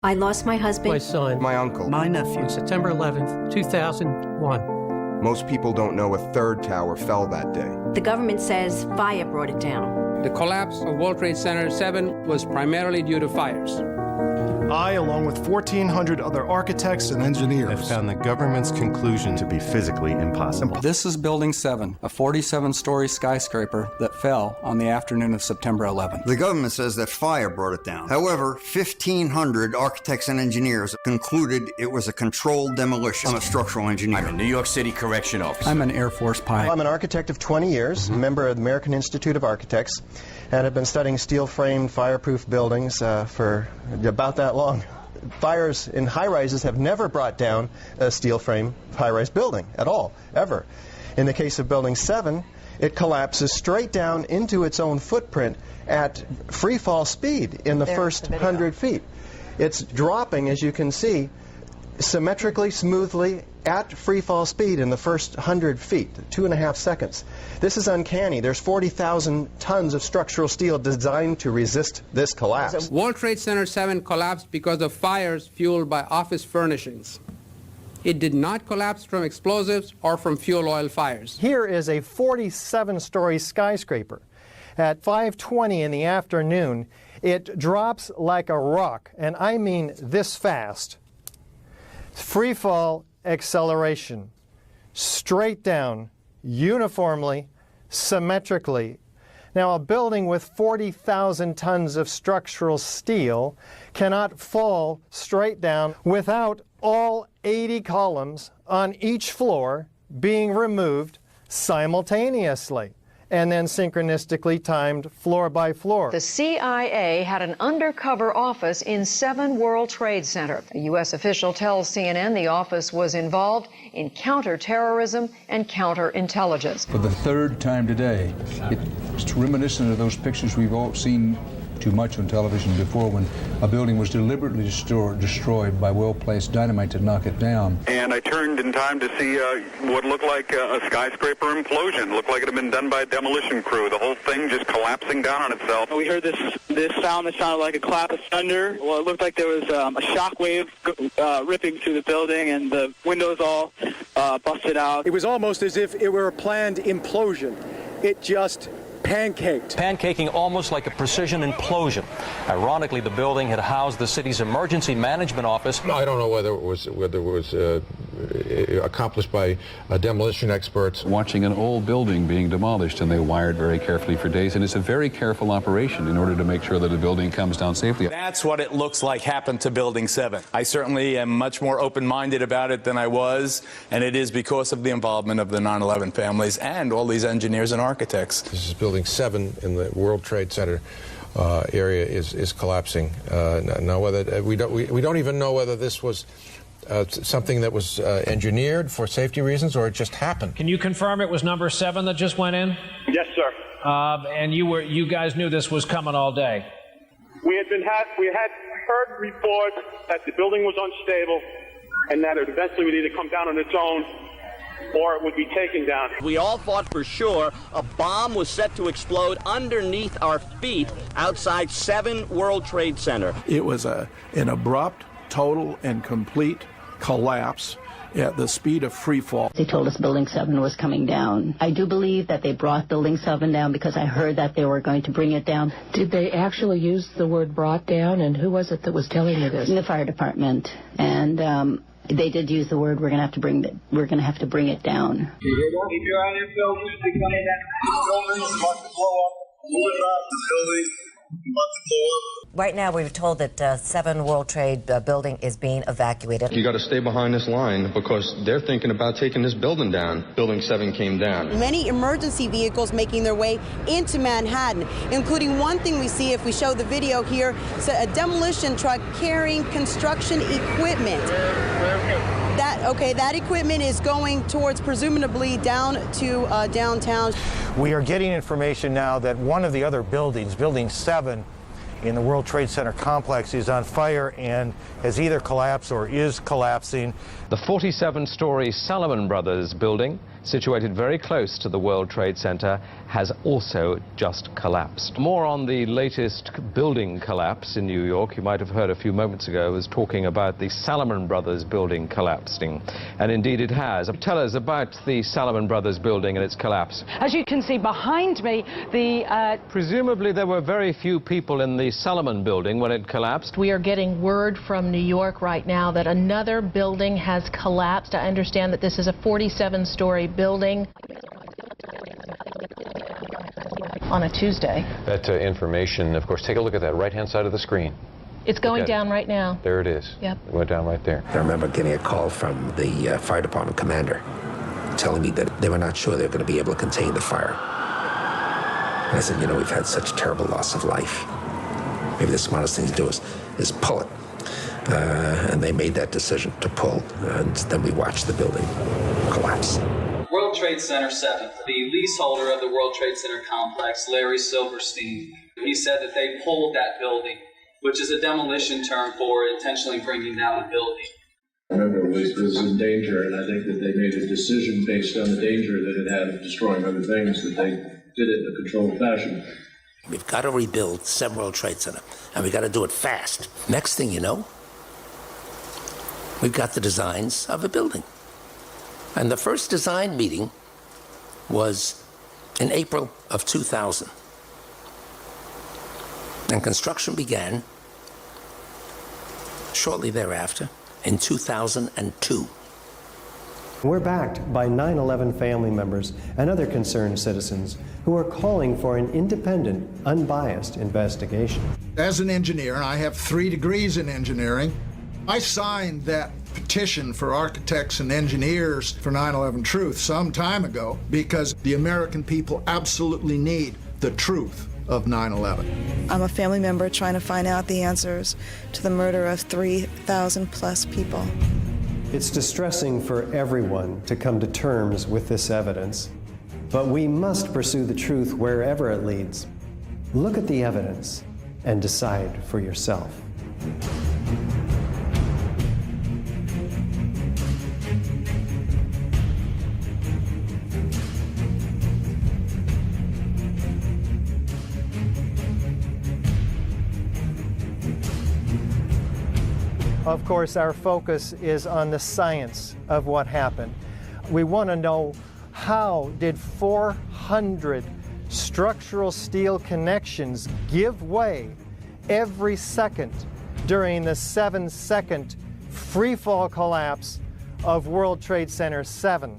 I lost my husband. My son. My uncle. My nephew. On September 11th, 2001. Most people don't know a third tower fell that day. The government says fire brought it down. The collapse of World Trade Center 7 was primarily due to fires. I, along with 1,400 other architects and engineers, have found the government's conclusion to be physically impossible. This is Building 7, a 47-story skyscraper that fell on the afternoon of September 11th. The government says that fire brought it down. However, 1,500 architects and engineers concluded it was a controlled demolition. I'm a structural engineer. I'm a New York City correction officer. I'm an Air Force pilot. I'm an architect of 20 years, member of the American Institute of Architects, and have been studying steel-framed, fireproof buildings for about that long. Fires in high-rises have never brought down a steel-frame high-rise building at all, ever. In the case of Building 7, it collapses straight down into its own footprint at free-fall speed in the first 100 feet. It's dropping, as you can see, symmetrically, smoothly, at free fall speed in the first 100 feet, 2.5 seconds. This is uncanny. There's 40,000 tons of structural steel designed to resist this collapse. World Trade Center 7 collapsed because of fires fueled by office furnishings. It did not collapse from explosives or from fuel oil fires. Here is a 47-story skyscraper. At 5:20 in the afternoon, it drops like a rock, and I mean this fast. Free fall acceleration, straight down, uniformly, symmetrically. Now, a building with 40,000 tons of structural steel cannot fall straight down without all 80 columns on each floor being removed simultaneously, and then synchronistically timed floor by floor. The CIA had an undercover office in 7 World Trade Center. A U.S. official tells CNN the office was involved in counterterrorism and counterintelligence. For the third time today, it's reminiscent of those pictures we've all seen too much on television before, when a building was deliberately destroyed by well-placed dynamite to knock it down. And I turned in time to see what looked like a skyscraper implosion. Looked like it had been done by a demolition crew. The whole thing just collapsing down on itself. We heard this sound that sounded like a clap of thunder. Well, it looked like there was a shock wave ripping through the building, and the windows all busted out. It was almost as if it were a planned implosion. It just pancaked. Pancaking almost like a precision implosion. Ironically, the building had housed the city's emergency management office. I don't know whether it was accomplished by demolition experts. Watching an old building being demolished, and they wired very carefully for days, and it's a very careful operation in order to make sure that a building comes down safely. That's what it looks like happened to Building 7. I certainly am much more open-minded about it than I was, and it is because of the involvement of the 9/11 families and all these engineers and architects. This is Building 7 in the World Trade Center area is collapsing. Now, whether we don't even know whether this was something that was engineered for safety reasons or it just happened. Can you confirm it was number 7 that just went in? Yes, sir. And you guys knew this was coming all day. We had heard reports that the building was unstable and that it eventually would either come down on its own or it would be taken down. We all thought for sure a bomb was set to explode underneath our feet outside 7 World Trade Center. It was an abrupt, total, and complete collapse at the speed of free fall. They told us Building 7 was coming down. I do believe that they brought Building 7 down because I heard that they were going to bring it down. Did they actually use the word brought down, and who was it that was telling you this? The fire department. And they did use the word, we're going to have to bring it down. Keep your eye on your building. The building's about to blow up. Move it back. The building about to blow up. Right now, we've told that 7 World Trade building is being evacuated. You got to stay behind this line because they're thinking about taking this building down. Building 7 came down. Many emergency vehicles making their way into Manhattan, including one thing we see if we show the video here, a demolition truck carrying construction equipment. That equipment is going towards, presumably, down to downtown. We are getting information now that one of the other buildings, Building 7, in the World Trade Center complex is on fire and has either collapsed or is collapsing. The 47-story Salomon Brothers building, situated very close to the World Trade Center, has also just collapsed. More on the latest building collapse in New York. You might have heard a few moments ago I was talking about the Salomon Brothers building collapsing, and indeed it has. Tell us about the Salomon Brothers building and its collapse. As you can see behind me, presumably there were very few people in the Salomon building when it collapsed. We are getting word from New York right now that another building has collapsed. I understand that this is a 47-story building on a Tuesday. That information, of course, take a look at that right-hand side of the screen. It's going down right now. There it is. Yep. It went down right there. I remember getting a call from the fire department commander telling me that they were not sure they were going to be able to contain the fire. And I said, you know, we've had such terrible loss of life. Maybe the smartest thing to do is pull it. And they made that decision to pull, and then we watched the building collapse. World Trade Center 7, the leaseholder of the World Trade Center complex, Larry Silverstein, he said that they pulled that building, which is a demolition term for intentionally bringing down a building. Remember, it was in danger, and I think that they made a decision based on the danger that it had of destroying other things, that they did it in a controlled fashion. We've got to rebuild 7 World Trade Center, and we've got to do it fast. Next thing you know, we've got the designs of a building. And the first design meeting was in April of 2000. And construction began shortly thereafter in 2002. We're backed by 9/11 family members and other concerned citizens who are calling for an independent, unbiased investigation. As an engineer, and I have 3 degrees in engineering, I signed that petition for architects and engineers for 9/11 Truth some time ago because the American people absolutely need the truth of 9/11. I'm a family member trying to find out the answers to the murder of 3,000 plus people. It's distressing for everyone to come to terms with this evidence, but we must pursue the truth wherever it leads. Look at the evidence and decide for yourself. Of course, our focus is on the science of what happened. We want to know, how did 400 structural steel connections give way every second during the 7-second free fall collapse of World Trade Center 7?